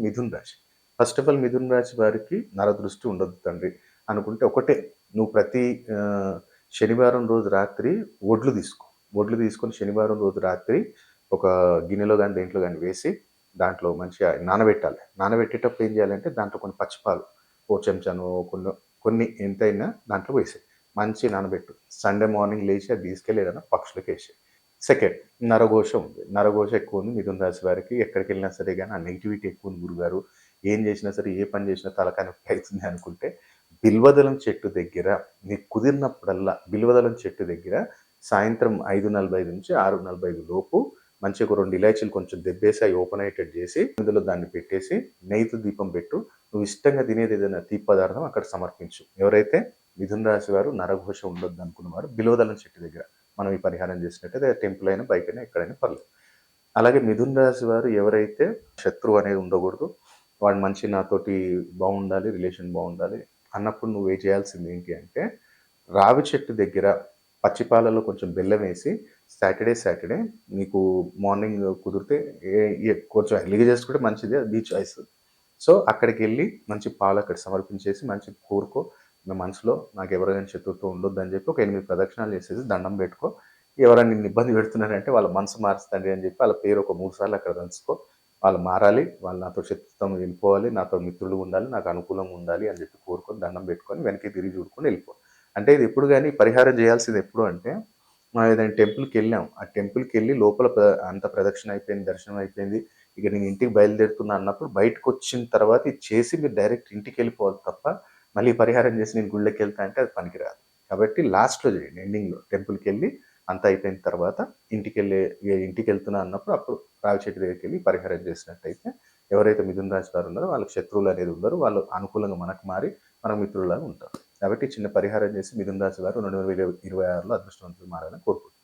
మిథున్ రాశి. First of all Mithun రాశి వారికి నరదృష్టి ఉండొద్దు తండ్రి అనుకుంటే ఒకటే, నువ్వు ప్రతి ఆహ్, శనివారం రోజు రాత్రి వడ్లు తీసుకో. వడ్లు తీసుకొని శనివారం రోజు రాత్రి ఒక గిన్నెలో గాని, దేంట్లో గాని వేసి దాంట్లో మంచిగా నానబెట్టాలి. నానబెట్టేటప్పుడు ఏం చేయాలంటే దాంట్లో కొన్ని పచ్చిపాలు, ఓ చెంచానో కొన్ని ఎంతైనా దాంట్లో వేసేయి. మంచిగా నానబెట్టు. సండే మార్నింగ్ లేచి అది తీసుకెళ్ళి ఏదైనా పక్షులకేసేయి. సెకండ్, నరఘోష ఉంది. నరఘోష ఎక్కువుంది మిథున రాశి వారికి. ఎక్కడికెళ్ళినా సరే గాని ఆ నెగటివిటీ ఎక్కువుంది గురుగారు. ఏం చేసినా సరే, ఏ పని చేసినా తలకాయ నొప్పి అయితుంది అనుకుంటే, బిల్వదళం చెట్టు దగ్గర మీకు కుదిరినప్పుడల్లా బిల్వదళం చెట్టు దగ్గర సాయంత్రం 5:45 నుంచి 6:45 లోపు మంచిగా ఒక 2 ఇలాచీలు కొంచెం దెబ్బేసి అయి ఓపెన్ అయ్యేటట్టు చేసి, అందులో దాన్ని పెట్టేసి నెయ్యితో దీపం పెట్టు. నువ్వు ఇష్టంగా తినేది ఏదైనా తీపి పదార్థం అక్కడ సమర్పించు. ఎవరైతే మిథున రాశి వారు నరఘోష ఉండొద్దు అనుకున్నవారు బిల్వదళం చెట్టు దగ్గర మనం ఈ పరిహారం చేసినట్టయితే టెంపుల్ అయినా, బయటైనా, ఎక్కడైనా పర్లేదు. అలాగే మిథున రాశి వారు ఎవరైతే శత్రువు అనేది ఉండకూడదు, వాడు మంచి నాతోటి బాగుండాలి, రిలేషన్ బాగుండాలి అన్నప్పుడు నువ్వు చేయాల్సింది ఏంటి అంటే, రావి చెట్టు దగ్గర పచ్చి పాలలో కొంచెం బెల్లం వేసి సాటర్డే నీకు మార్నింగ్ కుదిరితే ఏ కొంచెం ఎర్లీగా చేసుకుంటే మంచిది, అది నీ చాయిస్. సో అక్కడికెళ్ళి మంచి పాలు అక్కడ సమర్పించేసి మంచిగా కోరుకో. నా మనసులో నాకెవరైనా శత్రుత్వం ఉండొద్దని చెప్పి ఒక 8 ప్రదక్షిణాలు చేసేసి దండం పెట్టుకో. ఎవరైనా నిన్ను ఇబ్బంది పెడుతున్నారంటే వాళ్ళ మనసు మారుస్తండి అని చెప్పి వాళ్ళ పేరు ఒక 3 సార్లు అక్కడ తలుచుకో. వాళ్ళు మారాలి, వాళ్ళు నాతో శత్రుత్వం వెళ్ళిపోవాలి, నాతో మిత్రులుగా ఉండాలి, నాకు అనుకూలంగా ఉండాలి అని చెప్పి కోరుకొని దండం పెట్టుకొని వెనక్కి తిరిగి చూడుకొని వెళ్ళిపో. అంటే ఇది ఎప్పుడు గాని పరిహారం చేయాల్సింది ఎప్పుడు అంటే, మనం ఏదైనా టెంపుల్‌కెళ్ళాం. ఆ టెంపుల్‌కెళ్ళి లోపల అంత ప్రదక్షిణ అయిపోయింది, దర్శనం అయిపోయింది. ఇక నేను ఇంటికి బయలుదేరుతున్నా అన్నప్పుడు బయటకొచ్చిన తర్వాత ఇది చేసి మీరు డైరెక్ట్ ఇంటికెళ్ళిపోవాలి తప్ప, మళ్ళీ పరిహారం చేసి నేను గుళ్ళోకెళ్తా అంటే అది పనికిరాదు. కాబట్టి లాస్ట్‌లో చేయండి, ఎండింగ్‌లో టెంపుల్‌కెళ్ళి అంతా అయిపోయిన తర్వాత ఇంటికెళ్తున్నా అన్నప్పుడు అప్పుడు రావి చెట్టు దగ్గరికెళ్ళి పరిహారం చేసినట్టయితే ఎవరైతే మిథున రాశి వారు ఉన్నారో వాళ్ళకి శత్రువులు అనేది ఉండరు. వాళ్ళు అనుకూలంగా మనకు మారి మన మిత్రుల్లాగా ఉంటారు. కాబట్టి చిన్న పరిహారం చేసి మిథున రాశి వారు 2026లో అదృష్టవంతులు మారాలని కోరుకుంటున్నాను.